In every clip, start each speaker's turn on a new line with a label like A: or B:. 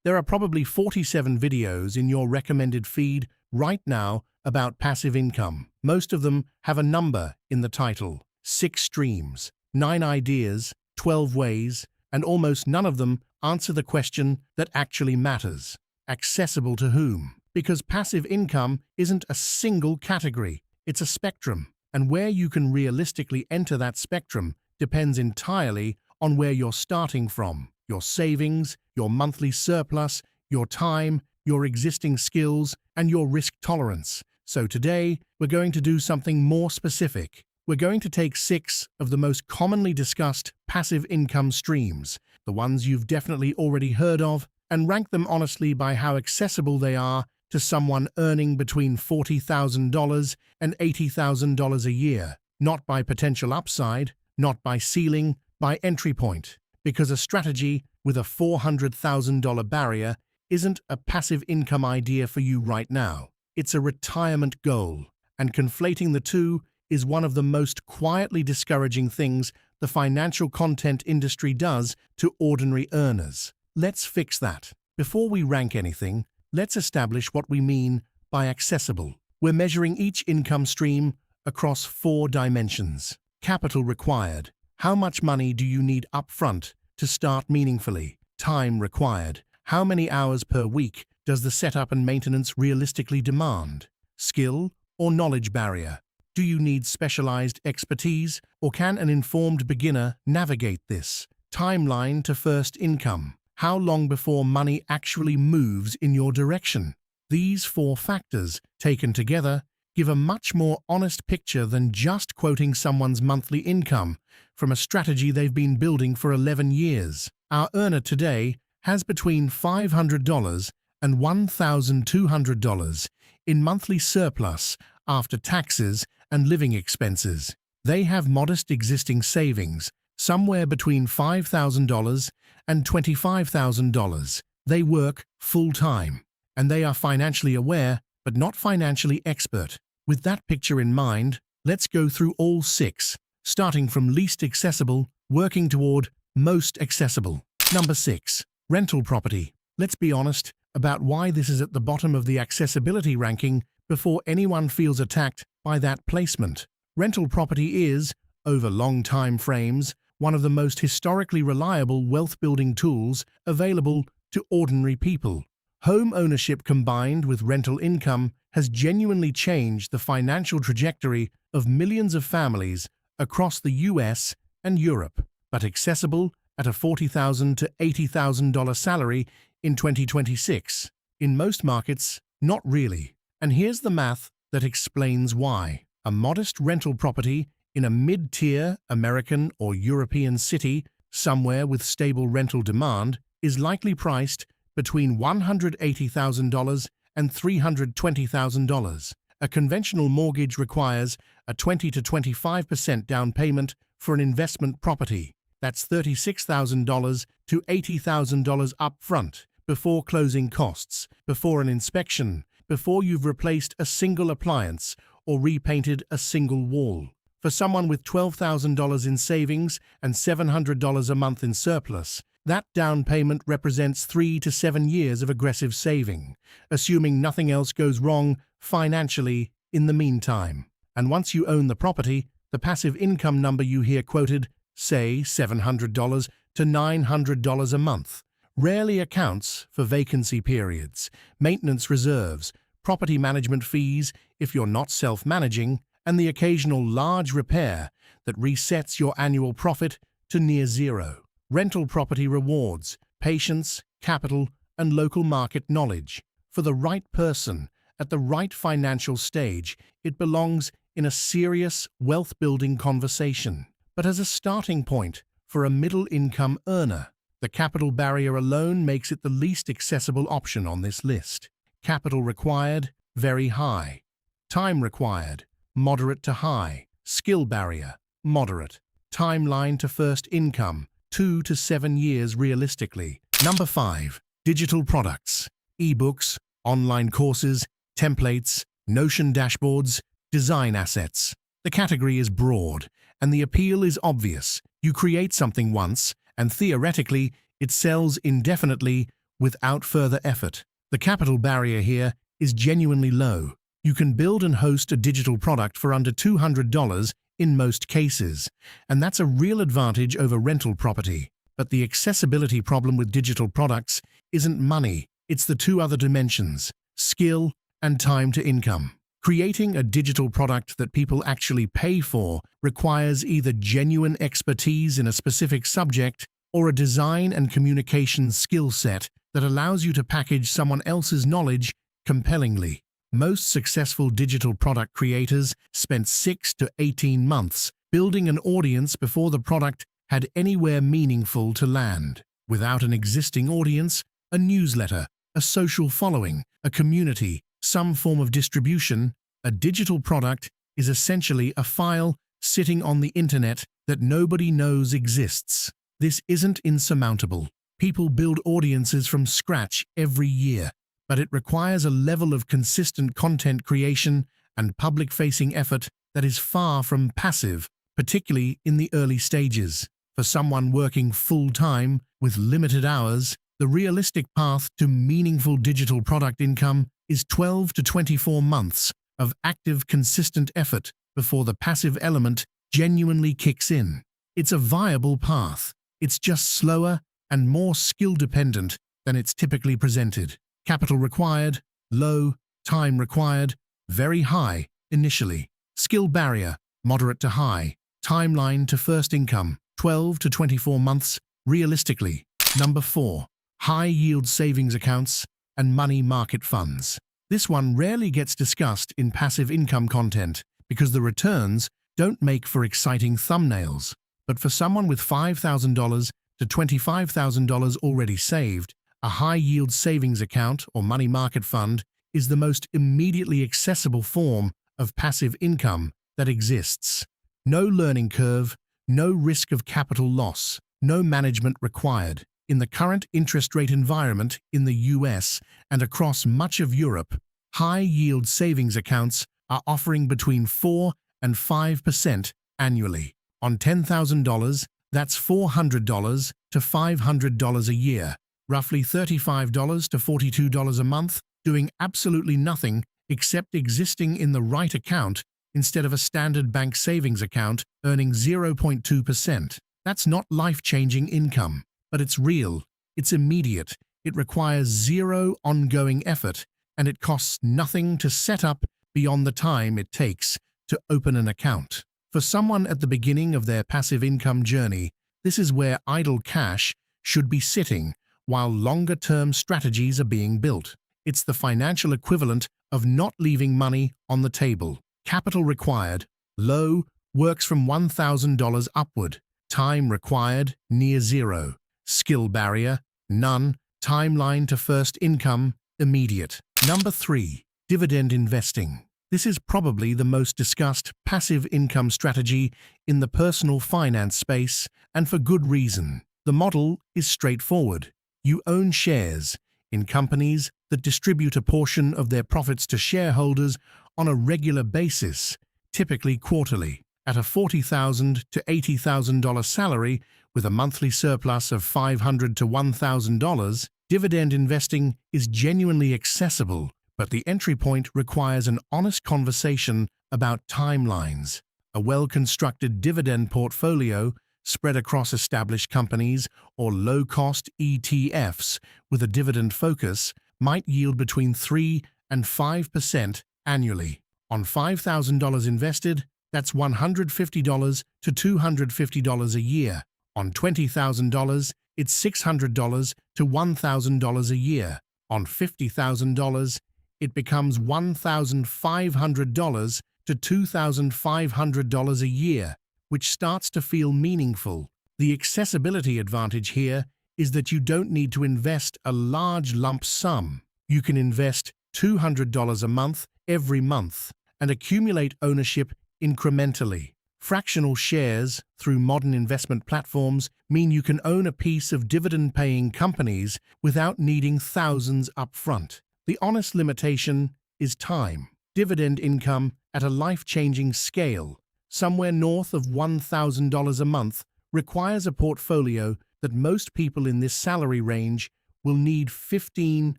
A: There are probably 47 videos in your recommended feed right now about passive income. Most of them have a number in the title: 6 streams, 9 ideas, 12 ways, and almost none of them answer the question that actually matters. Accessible to whom? Because passive income isn't a single category, it's a spectrum. And where you can realistically enter that spectrum depends entirely on where you're starting from: your savings, your monthly surplus, your time, your existing skills, and your risk tolerance. So today, we're going to do something more specific. We're going to take 6 of the most commonly discussed passive income streams, the ones you've definitely already heard of, and rank them honestly by how accessible they are to someone earning between $40,000 and $80,000 a year, not by potential upside, not by ceiling, by entry point. Because a strategy with a $400,000 barrier isn't a passive income idea for you right now. It's a retirement goal, and conflating the two is one of the most quietly discouraging things the financial content industry does to ordinary earners. Let's fix that. Before we rank anything, let's establish what we mean by accessible. We're measuring each income stream across 4 dimensions. Capital required. How much money do you need upfront to start meaningfully? Time required. How many hours per week does the setup and maintenance realistically demand? Skill or knowledge barrier. Do you need specialized expertise, or can an informed beginner navigate this? Timeline to first income. How long before money actually moves in your direction? These 4 factors, taken together, give a much more honest picture than just quoting someone's monthly income from a strategy they've been building for 11 years. Our earner today has between $500 and $1,200 in monthly surplus after taxes and living expenses. They have modest existing savings, somewhere between $5,000 and $25,000. They work full-time, and they are financially aware but not financially expert. With that picture in mind, let's go through all 6, starting from least accessible, working toward most accessible. Number 6. Rental property. Let's be honest about why this is at the bottom of the accessibility ranking before anyone feels attacked by that placement. Rental property is, over long time frames, one of the most historically reliable wealth-building tools available to ordinary people. Home ownership combined with rental income has genuinely changed the financial trajectory of millions of families across the US and Europe. But accessible at a $40,000 to $80,000 salary in 2026? In most markets, not really. And here's the math that explains why. A modest rental property in a mid-tier American or European city, somewhere with stable rental demand, is likely priced between $180,000 and $320,000. A conventional mortgage requires a 20 to 25% down payment for an investment property. That's $36,000 to $80,000 upfront, before closing costs, before an inspection, before you've replaced a single appliance or repainted a single wall. For someone with $12,000 in savings and $700 a month in surplus, that down payment represents 3 to 7 years of aggressive saving, assuming nothing else goes wrong financially in the meantime. And once you own the property, the passive income number you hear quoted, say $700 to $900 a month, rarely accounts for vacancy periods, maintenance reserves, property management fees if you're not self-managing, and the occasional large repair that resets your annual profit to near zero. Rental property rewards patience, capital, and local market knowledge. For the right person, at the right financial stage, it belongs in a serious wealth-building conversation. But as a starting point for a middle-income earner, the capital barrier alone makes it the least accessible option on this list. Capital required, very high. Time required, moderate to high. Skill barrier, moderate. Timeline to first income, 2 to 7 years realistically. Number 5. Digital products. Ebooks, online courses, templates, Notion dashboards, design assets. The category is broad, and the appeal is obvious. You create something once, and theoretically, it sells indefinitely without further effort. The capital barrier here is genuinely low. You can build and host a digital product for under $200 in most cases, and that's a real advantage over rental property. But the accessibility problem with digital products isn't money, it's the two other dimensions: skill and time to income. Creating a digital product that people actually pay for requires either genuine expertise in a specific subject or a design and communication skill set that allows you to package someone else's knowledge compellingly. Most successful digital product creators spent 6 to 18 months building an audience before the product had anywhere meaningful to land. Without an existing audience, a newsletter, a social following, a community, some form of distribution, a digital product is essentially a file sitting on the internet that nobody knows exists. This isn't insurmountable. People build audiences from scratch every year, but it requires a level of consistent content creation and public-facing effort that is far from passive, particularly in the early stages. For someone working full-time with limited hours, the realistic path to meaningful digital product income is 12 to 24 months of active, consistent effort before the passive element genuinely kicks in. It's a viable path. It's just slower and more skill-dependent than it's typically presented. Capital required, low. Time required, very high initially. Skill barrier, moderate to high. Timeline to first income, 12 to 24 months, realistically. Number 4. High-yield savings accounts and money market funds. This one rarely gets discussed in passive income content because the returns don't make for exciting thumbnails. But for someone with $5,000 to $25,000 already saved, a high-yield savings account or money market fund is the most immediately accessible form of passive income that exists. No learning curve, no risk of capital loss, no management required. In the current interest rate environment in the US and across much of Europe, high-yield savings accounts are offering between 4 and 5% annually. On $10,000, that's $400 to $500 a year, roughly $35 to $42 a month, doing absolutely nothing except existing in the right account instead of a standard bank savings account earning 0.2%. That's not life-changing income, but it's real, it's immediate, it requires zero ongoing effort, and it costs nothing to set up beyond the time it takes to open an account. For someone at the beginning of their passive income journey, this is where idle cash should be sitting while longer-term strategies are being built. It's the financial equivalent of not leaving money on the table. Capital required, low, works from $1,000 upward. Time required, near zero. Skill barrier, none. Timeline to first income, immediate. Number 3. Dividend investing. This is probably the most discussed passive income strategy in the personal finance space, and for good reason. The model is straightforward. You own shares in companies that distribute a portion of their profits to shareholders on a regular basis, typically quarterly. At a $40,000 to $80,000 salary with a monthly surplus of $500 to $1,000, dividend investing is genuinely accessible, but the entry point requires an honest conversation about timelines. A well-constructed dividend portfolio spread across established companies or low-cost ETFs with a dividend focus might yield between 3 and 5% annually. On $5,000 invested, that's $150 to $250 a year. On $20,000, it's $600 to $1,000 a year. On $50,000, it becomes $1,500 to $2,500 a year, which starts to feel meaningful. The accessibility advantage here is that you don't need to invest a large lump sum. You can invest $200 a month every month and accumulate ownership incrementally. Fractional shares through modern investment platforms mean you can own a piece of dividend-paying companies without needing thousands upfront. The honest limitation is time. Dividend income at a life-changing scale, somewhere north of $1,000 a month, requires a portfolio that most people in this salary range will need 15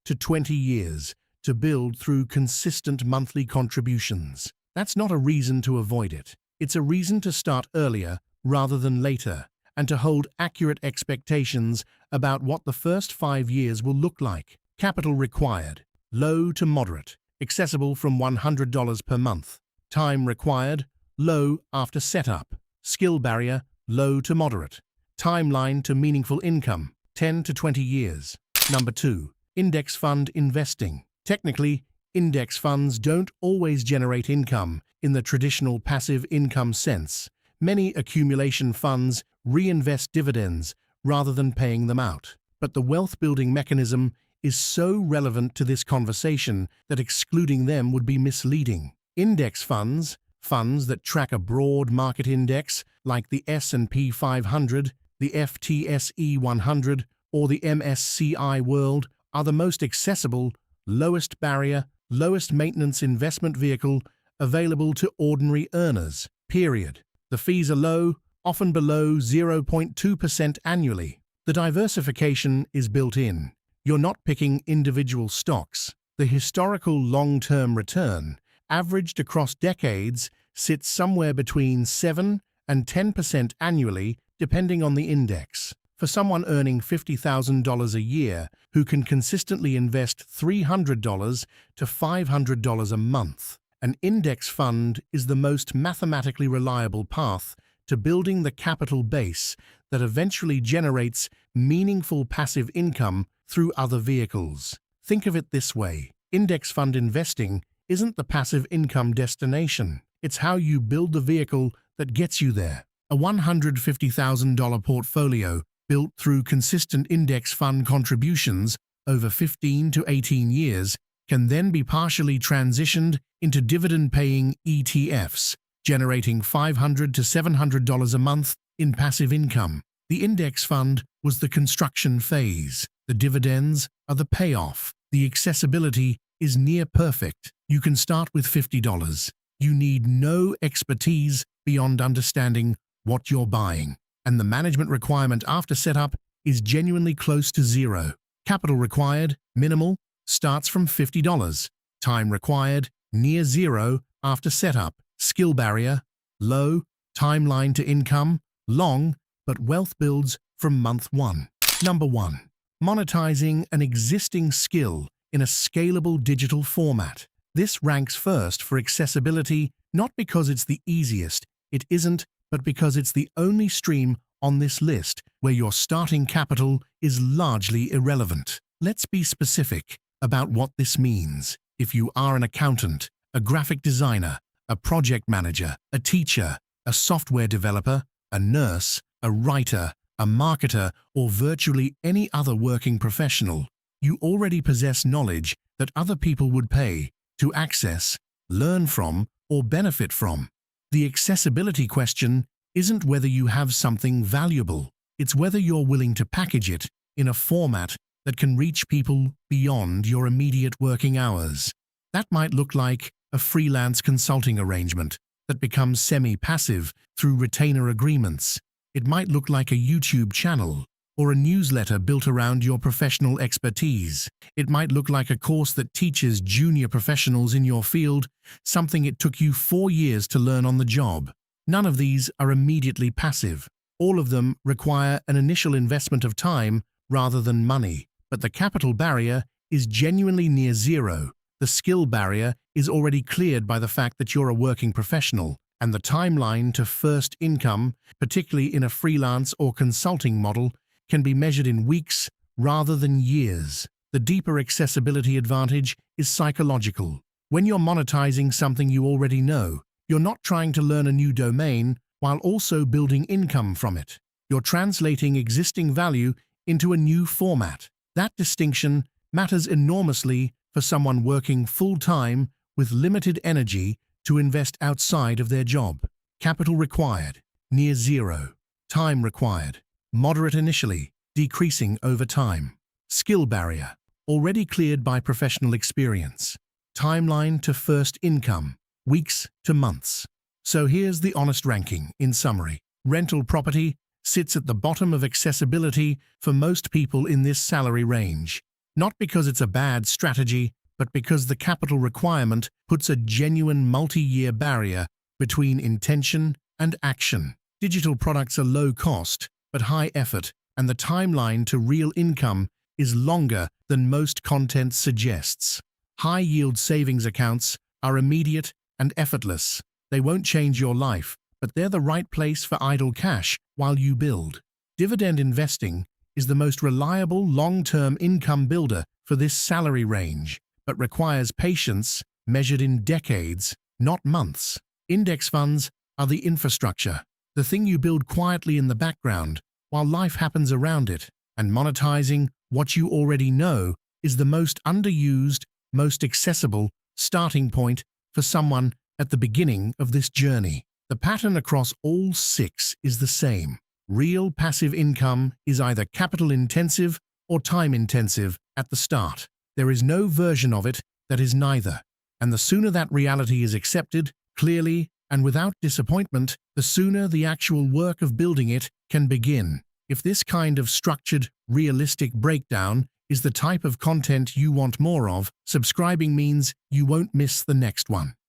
A: to 20 years to build through consistent monthly contributions. That's not a reason to avoid it. It's a reason to start earlier rather than later, and to hold accurate expectations about what the first 5 years will look like. Capital required, low to moderate, accessible from $100 per month. Time required, low after setup. Skill barrier, low to moderate. Timeline to meaningful income, 10 to 20 years. Number 2. Index fund investing. Technically, index funds don't always generate income in the traditional passive income sense. Many accumulation funds reinvest dividends rather than paying them out. But the wealth-building mechanism is so relevant to this conversation that excluding them would be misleading. Index funds, funds that track a broad market index like the S&P 500, the FTSE 100, or the MSCI World, are the most accessible, lowest barrier, lowest maintenance investment vehicle available to ordinary earners, period. The fees are low, often below 0.2% annually. The diversification is built in. You're not picking individual stocks. The historical long-term return, averaged across decades, sits somewhere between 7 and 10% annually, depending on the index. For someone earning $50,000 a year who can consistently invest $300 to $500 a month, an index fund is the most mathematically reliable path to building the capital base that eventually generates meaningful passive income through other vehicles. Think of it this way: index fund investing isn't the passive income destination. It's how you build the vehicle that gets you there. A $150,000 portfolio built through consistent index fund contributions over 15 to 18 years can then be partially transitioned into dividend-paying ETFs, generating $500 to $700 a month in passive income. The index fund was the construction phase. The dividends are the payoff. The accessibility is near perfect. You can start with $50. You need no expertise beyond understanding what you're buying, and the management requirement after setup is genuinely close to zero. Capital required, minimal, starts from $50. Time required, near zero after setup. Skill barrier, low. Timeline to income, long, but wealth builds from month 1. Number 1. Monetizing an existing skill in a scalable digital format. This ranks first for accessibility, not because it's the easiest, it isn't, but because it's the only stream on this list where your starting capital is largely irrelevant. Let's be specific about what this means. If you are an accountant, a graphic designer, a project manager, a teacher, a software developer, a nurse, a writer, a marketer, or virtually any other working professional, you already possess knowledge that other people would pay to access, learn from, or benefit from. The accessibility question isn't whether you have something valuable, it's whether you're willing to package it in a format that can reach people beyond your immediate working hours. That might look like a freelance consulting arrangement that becomes semi-passive through retainer agreements. It might look like a YouTube channel or a newsletter built around your professional expertise. It might look like a course that teaches junior professionals in your field something it took you 4 years to learn on the job. None of these are immediately passive. All of them require an initial investment of time rather than money. But the capital barrier is genuinely near zero. The skill barrier is already cleared by the fact that you're a working professional, and the timeline to first income, particularly in a freelance or consulting model, can be measured in weeks rather than years. The deeper accessibility advantage is psychological. When you're monetizing something you already know, you're not trying to learn a new domain while also building income from it. You're translating existing value into a new format. That distinction matters enormously for someone working full-time with limited energy to invest outside of their job. Capital required, near zero. Time required, moderate initially, decreasing over time. Skill barrier, already cleared by professional experience. Timeline to first income, weeks to months. So here's the honest ranking in summary. Rental property, sits at the bottom of accessibility for most people in this salary range. Not because it's a bad strategy, but because the capital requirement puts a genuine multi-year barrier between intention and action. Digital products are low cost, but high effort, and the timeline to real income is longer than most content suggests. High-yield savings accounts are immediate and effortless. They won't change your life, but they're the right place for idle cash while you build. Dividend investing is the most reliable long-term income builder for this salary range, but requires patience measured in decades, not months. Index funds are the infrastructure, the thing you build quietly in the background while life happens around it, and monetizing what you already know is the most underused, most accessible starting point for someone at the beginning of this journey. The pattern across all 6 is the same. Real passive income is either capital-intensive or time-intensive at the start. There is no version of it that is neither. And the sooner that reality is accepted, clearly and without disappointment, the sooner the actual work of building it can begin. If this kind of structured, realistic breakdown is the type of content you want more of, subscribing means you won't miss the next one.